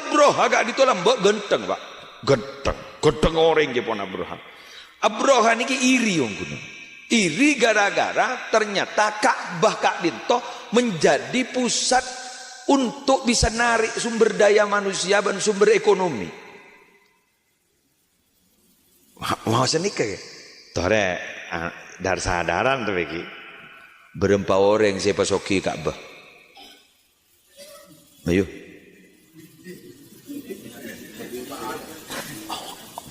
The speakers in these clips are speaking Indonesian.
Abroha gak ditolak mbak genteng pak, genteng orang je pon Abroha. Abroha niki iri wong kuno. Iri gara-gara ternyata Ka'bah Kak Dinto menjadi pusat untuk bisa narik sumber daya manusia dan sumber ekonomi. Mau senikah ya? Tore dar sadaran tuh begi. Berempat orang saya pasoki Ka'bah. Ayo.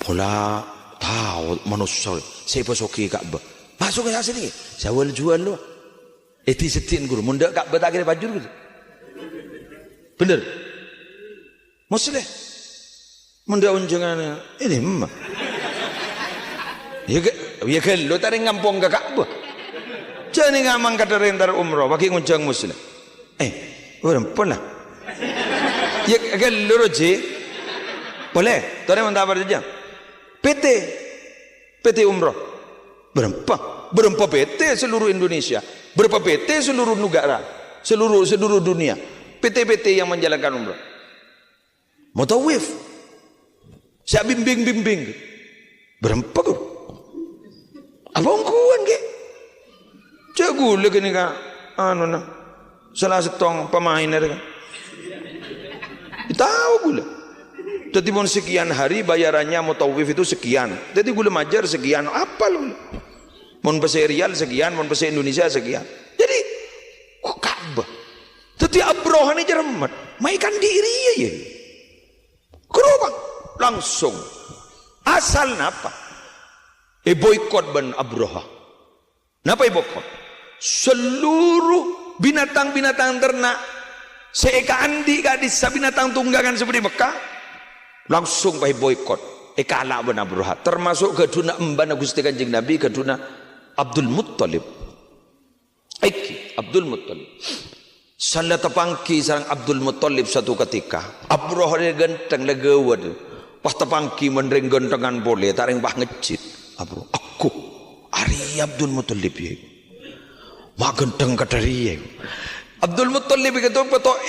Pola tahu manusia saya pasoki Ka'bah. Masuk ke sini, saya jual lo. Eti setin guru, munda Ka'bah tak kira bajur gitu. Bener? Maksudnya? Munda unjangan ini mah. Ya kan lo tadi ngampung ke Ka'bah. Jangan ngamang kata rentar umroh, pakai unjang muslim. Orang pernah. Ya kan lo roji, boleh. Tadi mentah berjam. PT umroh. Berapa PT seluruh Indonesia, berapa PT seluruh negara, seluruh dunia, PT yang menjalankan umrah. Mutawif, siap bimbing, berapa kau? Apa ongkuan ke? Jago lagi ni kan, salah setong pemain ada kan? Tahu gula. Jadi pun sekian hari bayarannya mutawif itu sekian. Jadi gula majar sekian, apa lu? Mon pese Rial sekian, mon pese Indonesia sekian. Jadi kok Ka'bah. Jadi Abroha ini jeremet, maikan diri ya. Kerubang langsung. Asal napa? Boykot ban Abroha. Napa boykot? Seluruh binatang-binatang ternak seeka andi gadis binatang tunggangan seperti Mekah langsung pai boykot. Kalah ban Abroha. Termasuk keduna emban Gusti Kanjeng Nabi keduna Abdul Muttalib. Abdul Muttalib. Sanda tepangki sarang Abdul Muttalib satu ketika. Abroha dia genteng legawad. Pas tepangki menring gentengan boleh taring bah ngecit. Aku Ari Abdul Muttalib ya. Mak genteng kadari ya. Abdul Muttalib itu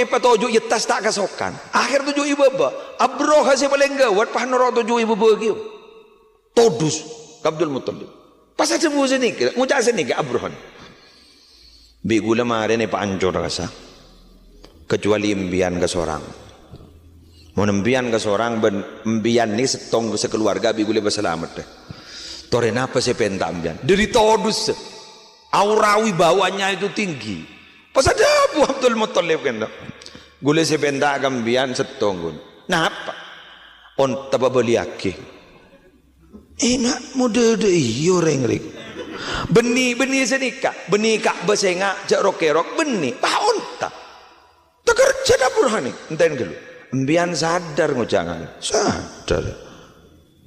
petojo yetas tak kasokan. Akhir tujuh ibu ba. Abroha si paling gawat pah noro tujuh ibu bagi. Todus Abdul Muttalib. Pas ada musuh ni, ngucap sini ke Abrohan. Bigula mare ni pancur rasa. Kecuali imbian ke seorang. Mau imbian ke seorang, imbian ni setong sekeluarga bigula berselamat deh. Tore napa saya pentak imbian? Dari todus, aurawi bawahnya itu tinggi. Pas ada Abu Abdul Muttalib kan? Gula saya pentak imbian setong gun. Napa? On tapa beli aki. Nak muda iyo rengrik. Benih senika, benih Ka'bah senga jak rokerok benih. Paon tak. Tak kerja dapur hani. Enten gelu. Embian sadar ngucangan. Sadar.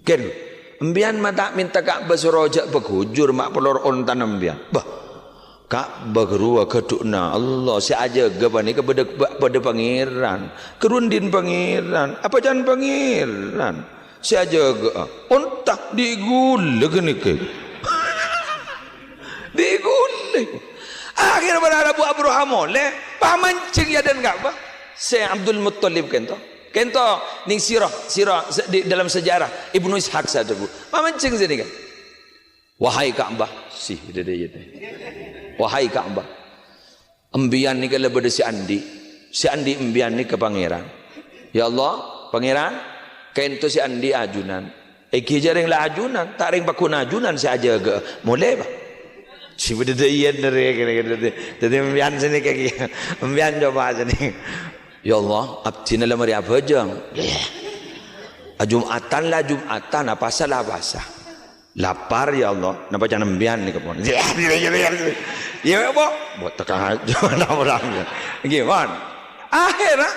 Ken. Embian mata minta Ka'bah surojak bekujur mak pelor ontan embian. Bah. Ka'bah gerua kedukna Allah si aja gabani kepada pangeran. Kerundin pangeran. Apa jangan pangeran? Si aja ontak digule gini ke digule akhir pada Abu Abroha mole pamancing ya dan enggak apa si Abdul Muttalib kento ning sirah di dalam sejarah Ibnu Ishaq saja bu pamancing sini kan wahai Ka'bah sih wahai Ka'bah embian ni kalau pada si Andi embian ni ke pangeran ya Allah pangeran kento si Andi ajunan. Eki jaring lah ajunan, tak ring bakun ajunan si aja ke. Mulai bah. Si benda iyan dari kena. Jadi membian sini kayak membian coba sini. Ya Allah, abdi dalam hari apa jang? Jumatan lah Jumatan, apa salah bahasa. Lapar ya Allah, napa jangan membian ni kepon. Ya apa? Buat tekan aja orang. Gimana? Akhirnya